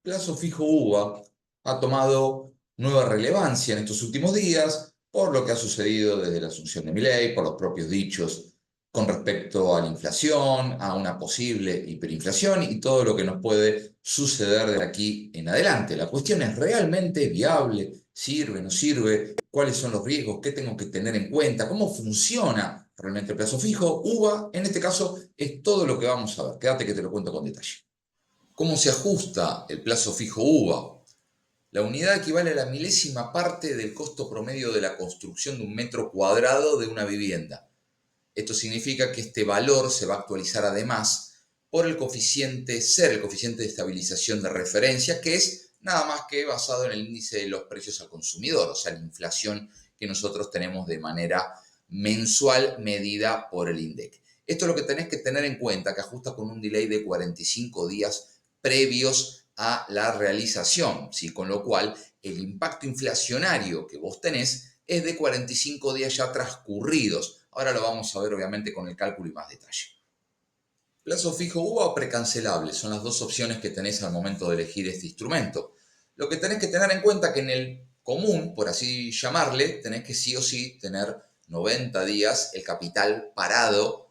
plazo fijo UVA ha tomado nueva relevancia en estos últimos días por lo que ha sucedido desde la asunción de Milei, por los propios dichos con respecto a la inflación, a una posible hiperinflación y todo lo que nos puede suceder de aquí en adelante. La cuestión es, ¿realmente viable? ¿Sirve? ¿No sirve? ¿Cuáles son los riesgos? ¿Qué tengo que tener en cuenta? ¿Cómo funciona realmente el plazo fijo? UVA, en este caso, es todo lo que vamos a ver. Quédate que te lo cuento con detalle. ¿Cómo se ajusta el plazo fijo UVA? La unidad equivale a la milésima parte del costo promedio de la construcción de un metro cuadrado de una vivienda. Esto significa que este valor se va a actualizar además por el coeficiente SER, el coeficiente de estabilización de referencia, que es nada más que basado en el índice de los precios al consumidor, o sea, la inflación que nosotros tenemos de manera mensual medida por el INDEC. Esto es lo que tenés que tener en cuenta, que ajusta con un delay de 45 días previos a la realización, ¿sí? Con lo cual el impacto inflacionario que vos tenés es de 45 días ya transcurridos. Ahora lo vamos a ver obviamente con el cálculo y más detalle. Plazo fijo UVA o precancelable son las dos opciones que tenés al momento de elegir este instrumento. Lo que tenés que tener en cuenta que en el común, por así llamarle, tenés que sí o sí tener 90 días el capital parado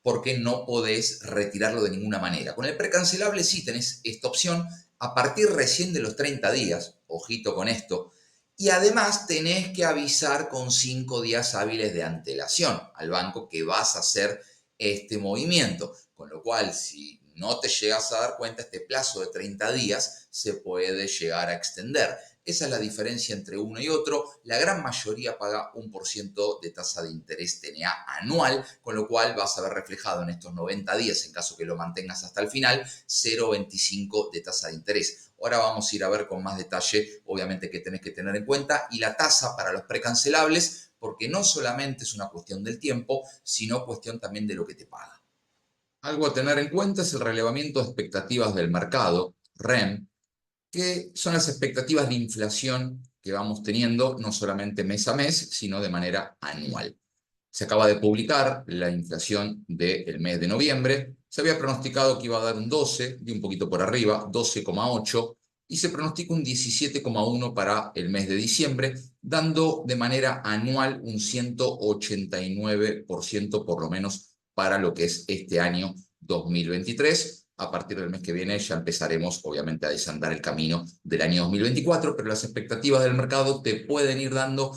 porque no podés retirarlo de ninguna manera. Con el precancelable sí tenés esta opción a partir recién de los 30 días, ojito con esto, y además tenés que avisar con 5 días hábiles de antelación al banco que vas a hacer este movimiento. Con lo cual, si no te llegas a dar cuenta, este plazo de 30 días se puede llegar a extender. Esa es la diferencia entre uno y otro. La gran mayoría paga 1% de tasa de interés TNA anual, con lo cual vas a ver reflejado en estos 90 días, en caso que lo mantengas hasta el final, 0,25 de tasa de interés. Ahora vamos a ir a ver con más detalle, obviamente, que tenés que tener en cuenta y la tasa para los precancelables, porque no solamente es una cuestión del tiempo, sino cuestión también de lo que te paga. Algo a tener en cuenta es el relevamiento de expectativas del mercado, REM, que son las expectativas de inflación que vamos teniendo no solamente mes a mes, sino de manera anual. Se acaba de publicar la inflación del mes de noviembre. Se había pronosticado que iba a dar un 12, de un poquito por arriba, 12,8, y se pronostica un 17,1 para el mes de diciembre, dando de manera anual un 189% por lo menos para lo que es este año 2023. A partir del mes que viene ya empezaremos obviamente a desandar el camino del año 2024, pero las expectativas del mercado te pueden ir dando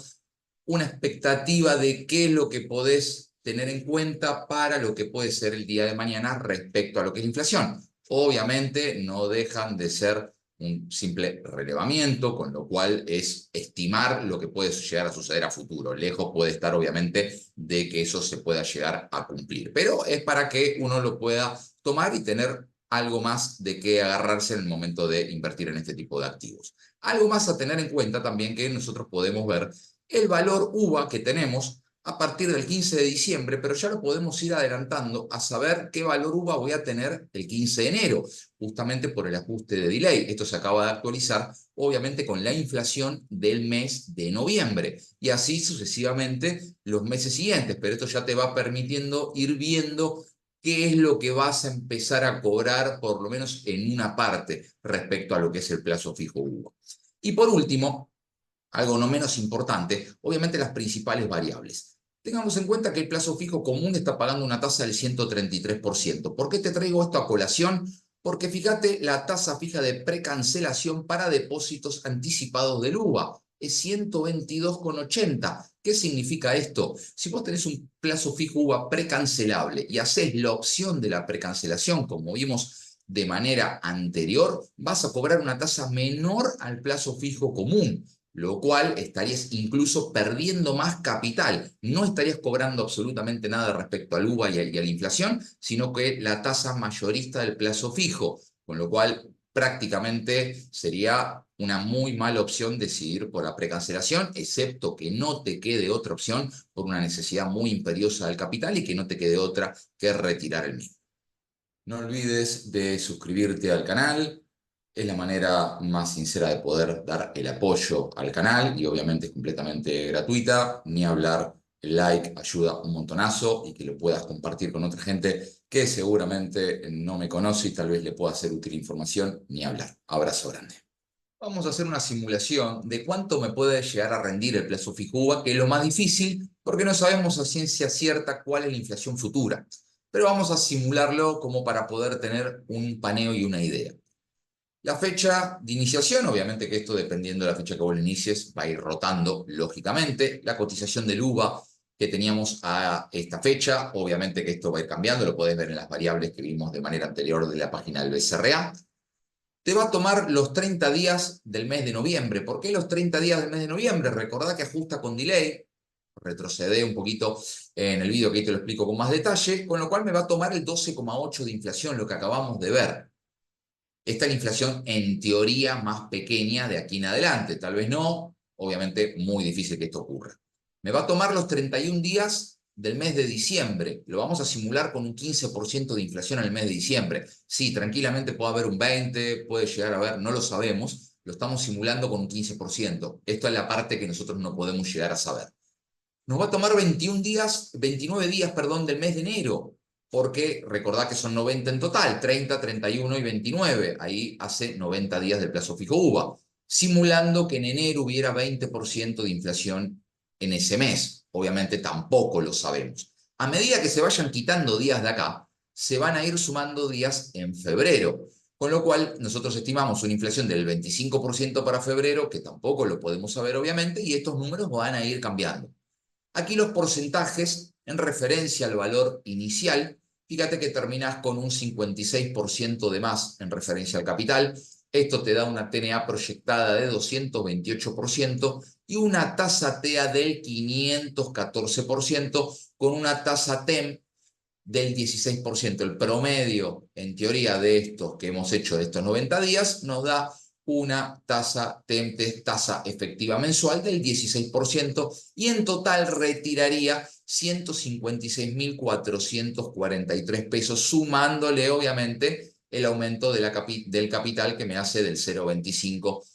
una expectativa de qué es lo que podés tener en cuenta para lo que puede ser el día de mañana respecto a lo que es inflación. Obviamente no dejan de ser un simple relevamiento, con lo cual es estimar lo que puede llegar a suceder a futuro. Lejos puede estar, obviamente, de que eso se pueda llegar a cumplir, pero es para que uno lo pueda tomar y tener algo más de qué agarrarse en el momento de invertir en este tipo de activos. Algo más a tener en cuenta también que nosotros podemos ver el valor UVA que tenemos a partir del 15 de diciembre, pero ya lo podemos ir adelantando a saber qué valor UVA voy a tener el 15 de enero, justamente por el ajuste de delay. Esto se acaba de actualizar, obviamente, con la inflación del mes de noviembre y así sucesivamente los meses siguientes, pero esto ya te va permitiendo ir viendo qué es lo que vas a empezar a cobrar, por lo menos en una parte, respecto a lo que es el plazo fijo UVA. Y por último, algo no menos importante, obviamente las principales variables. Tengamos en cuenta que el plazo fijo común está pagando una tasa del 133%. ¿Por qué te traigo esto a colación? Porque fíjate, la tasa fija de precancelación para depósitos anticipados del UVA es 122,80. ¿Qué significa esto? Si vos tenés un plazo fijo UVA precancelable y haces la opción de la precancelación, como vimos de manera anterior, vas a cobrar una tasa menor al plazo fijo común, lo cual estarías incluso perdiendo más capital. No estarías cobrando absolutamente nada respecto al UVA y a la inflación, sino que la tasa mayorista del plazo fijo, con lo cual prácticamente sería una muy mala opción decidir por la precancelación, excepto que no te quede otra opción por una necesidad muy imperiosa del capital y que no te quede otra que retirar el mismo. No olvides de suscribirte al canal, es la manera más sincera de poder dar el apoyo al canal y obviamente es completamente gratuita, ni hablar el like ayuda un montonazo y que lo puedas compartir con otra gente que seguramente no me conoce y tal vez le pueda ser útil información, ni hablar. Abrazo grande. Vamos a hacer una simulación de cuánto me puede llegar a rendir el plazo fijo UVA, que es lo más difícil porque no sabemos a ciencia cierta cuál es la inflación futura. Pero vamos a simularlo como para poder tener un paneo y una idea. La fecha de iniciación, obviamente que esto dependiendo de la fecha que vos lo inicies, va a ir rotando, lógicamente. La cotización del UVA que teníamos a esta fecha, obviamente que esto va a ir cambiando, lo podés ver en las variables que vimos de manera anterior de la página del BCRA. Te va a tomar los 30 días del mes de noviembre. ¿Por qué los 30 días del mes de noviembre? Recordá que ajusta con delay. Retrocedé un poquito en el vídeo que ahí te lo explico con más detalle, con lo cual me va a tomar el 12,8 de inflación, lo que acabamos de ver. Esta es la inflación en teoría más pequeña de aquí en adelante. Tal vez no, obviamente muy difícil que esto ocurra. Me va a tomar los 31 días del mes de diciembre. Lo vamos a simular con un 15% de inflación en el mes de diciembre. Sí, tranquilamente puede haber un 20, puede llegar a haber, no lo sabemos. Lo estamos simulando con un 15%. Esto es la parte que nosotros no podemos llegar a saber. Nos va a tomar 29 días, perdón, del mes de enero, porque recordad que son 90 en total, 30, 31 y 29. Ahí hace 90 días del plazo fijo UVA, simulando que en enero hubiera 20% de inflación en ese mes. Obviamente tampoco lo sabemos. A medida que se vayan quitando días de acá, se van a ir sumando días en febrero. Con lo cual, nosotros estimamos una inflación del 25% para febrero, que tampoco lo podemos saber, obviamente, y estos números van a ir cambiando. Aquí los porcentajes en referencia al valor inicial, fíjate que terminas con un 56% de más en referencia al capital. Esto te da una TNA proyectada de 228% y una tasa TEA del 514% con una tasa TEM del 16%. El promedio, en teoría, de estos que hemos hecho de estos 90 días nos da una tasa efectiva mensual del 16% y en total retiraría 156.443 pesos, sumándole obviamente el aumento de del capital que me hace del 0,25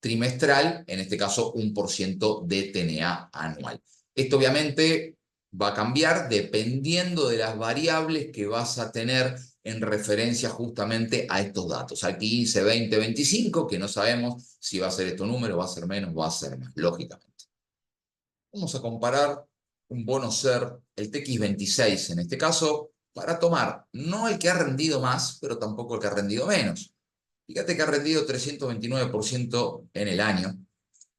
trimestral, en este caso 1% de TNA anual. Esto obviamente va a cambiar dependiendo de las variables que vas a tener en referencia justamente a estos datos, al 15, 20, 25, que no sabemos si va a ser este número, va a ser menos, va a ser más, lógicamente. Vamos a comparar un bono SER, el TX26 en este caso, para tomar no el que ha rendido más, pero tampoco el que ha rendido menos. Fíjate que ha rendido 329% en el año,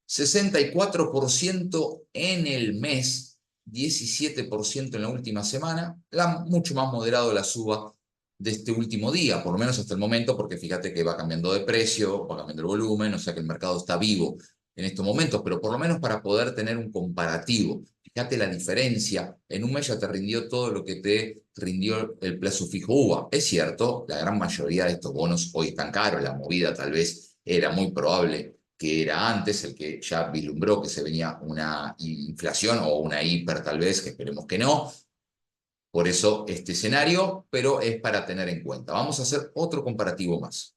64% en el mes, 17% en la última semana, mucho más moderado la suba de este último día, por lo menos hasta el momento, porque fíjate que va cambiando de precio, va cambiando el volumen, o sea que el mercado está vivo en estos momentos, pero por lo menos para poder tener un comparativo. Fíjate la diferencia, en un mes ya te rindió todo lo que te rindió el plazo fijo UVA. Es cierto, la gran mayoría de estos bonos hoy están caros, la movida tal vez era muy probable que era antes, el que ya vislumbró que se venía una inflación o una hiper tal vez, que esperemos que no. Por eso este escenario, pero es para tener en cuenta. Vamos a hacer otro comparativo más.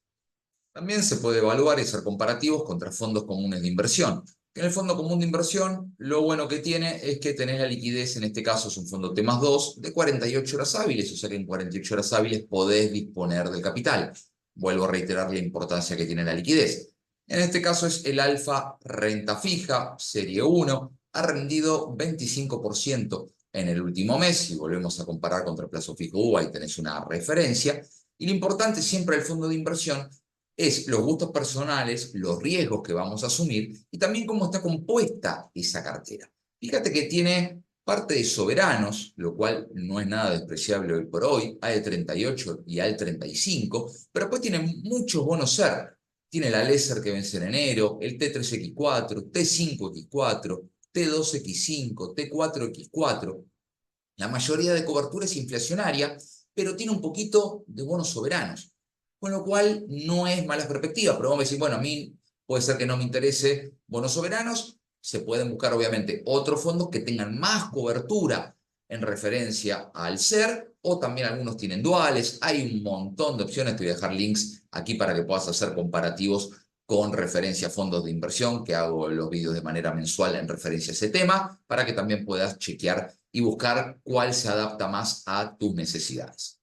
También se puede evaluar y hacer comparativos contra fondos comunes de inversión. En el fondo común de inversión, lo bueno que tiene es que tenés la liquidez, en este caso es un fondo T+2, de 48 horas hábiles, o sea que en 48 horas hábiles podés disponer del capital. Vuelvo a reiterar la importancia que tiene la liquidez. En este caso es el Alfa Renta Fija, serie 1, ha rendido 25% en el último mes, si volvemos a comparar contra el plazo fijo UVA, ahí tenés una referencia. Y lo importante siempre del fondo de inversión es los gustos personales, los riesgos que vamos a asumir y también cómo está compuesta esa cartera. Fíjate que tiene parte de soberanos, lo cual no es nada despreciable hoy por hoy, AE38 y AE35, pero después tiene muchos bonos SER. Tiene la LESER que vence en enero, el T3X4, T5X4, T2X5, T4X4. La mayoría de cobertura es inflacionaria, pero tiene un poquito de bonos soberanos. Con lo cual no es mala perspectiva, pero vamos a decir, bueno, a mí puede ser que no me interese bonos soberanos, se pueden buscar obviamente otros fondos que tengan más cobertura en referencia al SER, o también algunos tienen duales, hay un montón de opciones, te voy a dejar links aquí para que puedas hacer comparativos con referencia a fondos de inversión, que hago los vídeos de manera mensual en referencia a ese tema, para que también puedas chequear y buscar cuál se adapta más a tus necesidades.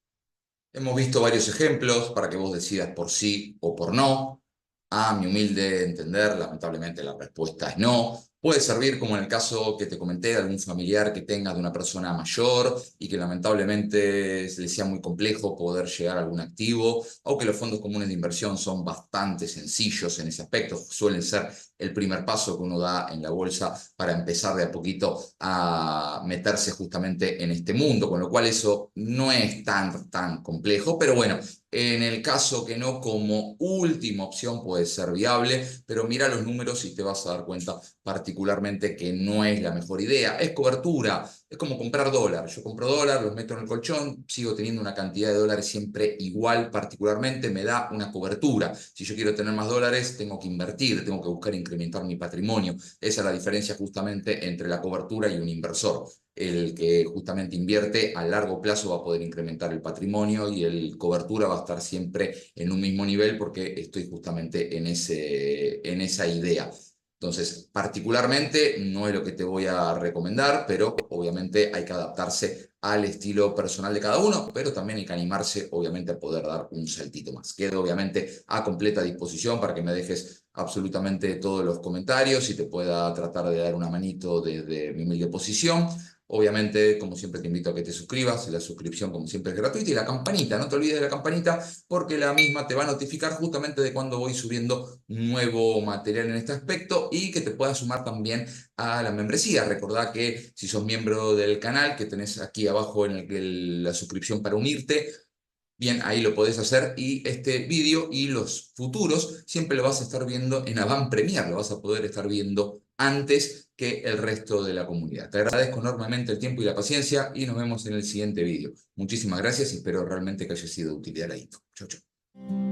Hemos visto varios ejemplos para que vos decidas por sí o por no. A mi humilde entender, lamentablemente la respuesta es no. Puede servir como en el caso que te comenté de algún familiar que tengas de una persona mayor y que lamentablemente le sea muy complejo poder llegar a algún activo, o que los fondos comunes de inversión son bastante sencillos en ese aspecto, suelen ser el primer paso que uno da en la bolsa para empezar de a poquito a meterse justamente en este mundo, con lo cual eso no es tan complejo, pero bueno, en el caso que no, como última opción puede ser viable, pero mira los números y te vas a dar cuenta particularmente que no es la mejor idea. Es cobertura, es como comprar dólar. Yo compro dólar, los meto en el colchón, sigo teniendo una cantidad de dólares siempre igual, particularmente me da una cobertura. Si yo quiero tener más dólares, tengo que invertir, tengo que buscar incrementar mi patrimonio. Esa es la diferencia justamente entre la cobertura y un inversor. El que justamente invierte a largo plazo va a poder incrementar el patrimonio, y el cobertura va a estar siempre en un mismo nivel porque estoy justamente en esa idea. Entonces, particularmente no es lo que te voy a recomendar, pero obviamente hay que adaptarse al estilo personal de cada uno, pero también hay que animarse, obviamente, a poder dar un saltito más. Quedo, obviamente, a completa disposición para que me dejes absolutamente todos los comentarios y te pueda tratar de dar una manito desde mi humilde posición. Obviamente, como siempre, te invito a que te suscribas. La suscripción, como siempre, es gratuita. Y la campanita, no te olvides de la campanita, porque la misma te va a notificar justamente de cuando voy subiendo nuevo material en este aspecto, y que te puedas sumar también a la membresía. Recordá que si sos miembro del canal, que tenés aquí abajo la suscripción para unirte, bien, ahí lo podés hacer, y este vídeo y los futuros siempre lo vas a estar viendo en Avant Premier, lo vas a poder estar viendo antes que el resto de la comunidad. Te agradezco enormemente el tiempo y la paciencia y nos vemos en el siguiente vídeo. Muchísimas gracias y espero realmente que haya sido de utilidad la info. Chau, chau.